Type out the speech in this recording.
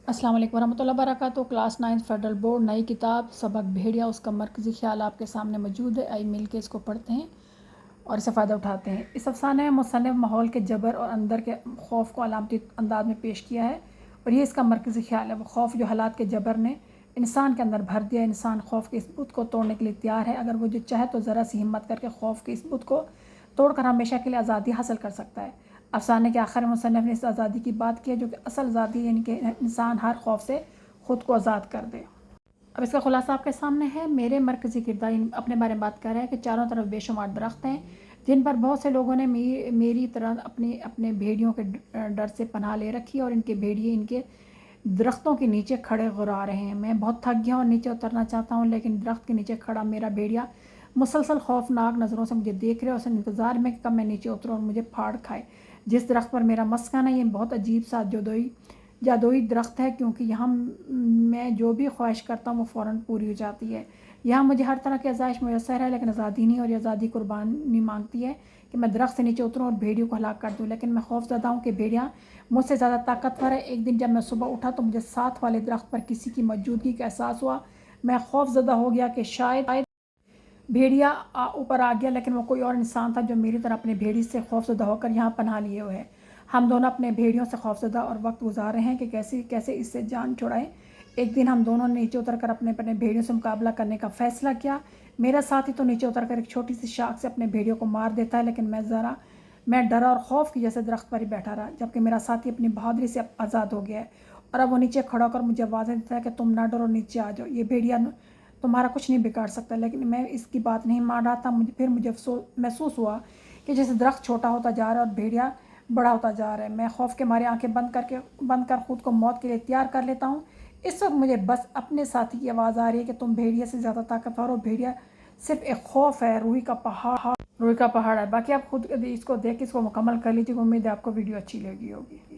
अस्सलाम वालेकुम वरहमतुल्लाहि वबरकातुहू। क्लास 9 फेडरल बोर्ड नई किताब सबक भेड़िया, उसका मरकज़ी ख़्याल आपके सामने मौजूद है। आइए मिल के इसको पढ़ते हैं और इससे फ़ायदा उठाते हैं। इस अफ़साने में मुसन्निफ़ माहौल के जबर और अंदर के खौफ को अलामती अंदाज में पेश किया है और ये इसका मरकज़ी ख़्याल है। वो खौफ जो हालात के जबर ने इंसान के अंदर भर दिया। इंसान खौफ के इस बुत को तोड़ने के लिए तैयार है। अगर वो जो चाहे तो ज़रा सी हिम्मत करके खौफ के इस बुत को तोड़कर हमेशा के लिए आज़ादी हासिल कर सकता है। अफ़साने के आखिर में मुसन्निफ़ ने इस आज़ादी की बात की है जो कि असल आज़ादी यानी कि इंसान हर खौफ से ख़ुद को आज़ाद कर दे। अब इसका खुलासा आपके सामने है। मेरे मरकज़ी किरदार अपने बारे में बात कर रहे हैं कि चारों तरफ बेशुमार दरख्त हैं जिन पर बहुत से लोगों ने मेरी तरह अपने भेड़ियों के डर से पनाह ले रखी और इनके भेड़िए इनके दरख्तों के नीचे खड़े गुर्रा रहे हैं। मैं बहुत थक गया और नीचे उतरना चाहता हूँ, लेकिन दरख्त के नीचे खड़ा मेरा भेड़िया मुसलसल खौफनाक नज़रों से मुझे देख रहे और उस इंतज़ार में कि कब मैं नीचे उतरूँ और मुझे फाड़ खाए। जिस दरख्त पर मेरा मस्कन है ये बहुत अजीब सा जादुई दरख्त है, क्योंकि यहाँ मैं जो भी ख्वाहिश करता हूँ वो फ़ौरन पूरी हो जाती है। यहाँ मुझे हर तरह की आज़ाइश मुयस्सर है, लेकिन आज़ादी नहीं, और ये आज़ादी कुर्बानी मांगती है कि मैं दरख्त से नीचे उतरूँ और भेड़ियों को हलाक कर दूँ। लेकिन मैं खौफज़दा हूँ कि भेड़िया मुझसे ज़्यादा ताकतवर है। एक दिन जब मैं सुबह उठा तो मुझे साथ वाले दरख्त पर किसी की मौजूदगी का एहसास हुआ। मैं खौफज़दा हो गया कि शायद भेड़िया ऊपर आ गया, लेकिन वो कोई और इंसान था जो मेरी तरह अपने भेड़ी से खौफज़दा होकर यहाँ पनाह लिए हुए है। हम दोनों अपने भेड़ियों से खौफज़दा और वक्त गुजार रहे हैं कि कैसे इससे जान छुड़ाएं। एक दिन हम दोनों ने नीचे उतरकर अपने भेड़ियों से मुकाबला करने का फ़ैसला किया। मेरा साथी तो नीचे उतरकर एक छोटी सी शाख से अपने भेड़ियों को मार देता है, लेकिन मैं डरा और खौफ की जैसे दरख्त पर ही बैठा रहा, जबकि मेरा साथी अपनी बहादुरी से आज़ाद हो गया है और अब वो नीचे खड़ा होकर मुझे आवाज़ देता है कि तुम ना डरो, नीचे आ जाओ, ये भेड़िया तुम्हारा कुछ नहीं बिगाड़ सकता। लेकिन मैं इसकी बात नहीं मान रहा था। मुझे महसूस हुआ कि जैसे दरख्त छोटा होता जा रहा है और भेड़िया बड़ा होता जा रहा है। मैं खौफ के मारे आंखें बंद कर ख़ुद को मौत के लिए तैयार कर लेता हूँ। इस वक्त मुझे बस अपने साथी की आवाज़ आ रही है कि तुम भेड़िया से ज़्यादा ताकतवर हो, भेड़िया सिर्फ एक खौफ है, रूही का पहाड़ है। बाकी आप खुद इसको देख के इसको मुकम्मल कर लीजिए। उम्मीद है आपको वीडियो अच्छी लगी होगी।